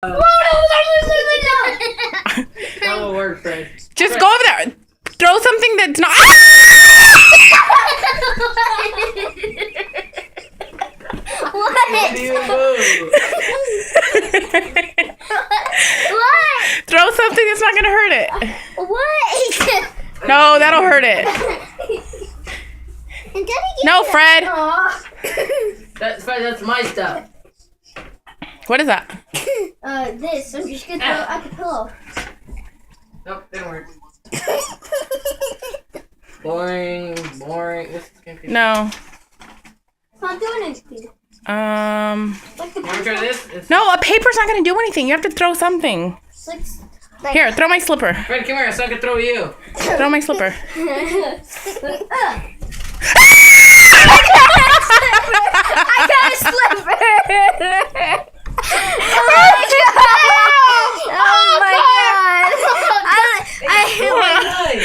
That will work, Fred. Just go over there. Throw something that's not. What do you move? What? Throw something that's not gonna hurt it. What? No, that'll hurt it. No, Fred. That's Fred. That's my stuff. What is that? This. I'm just gonna throw it at the pillow. Nope, didn't work. Boring. This is confusing. No. It's not doing anything. Like the Wanna try this? It's... No, a paper's not gonna do anything. You have to throw something. Like, Here, throw my slipper. Fred, come here so I can throw you. Throw my slipper. I got a slipper.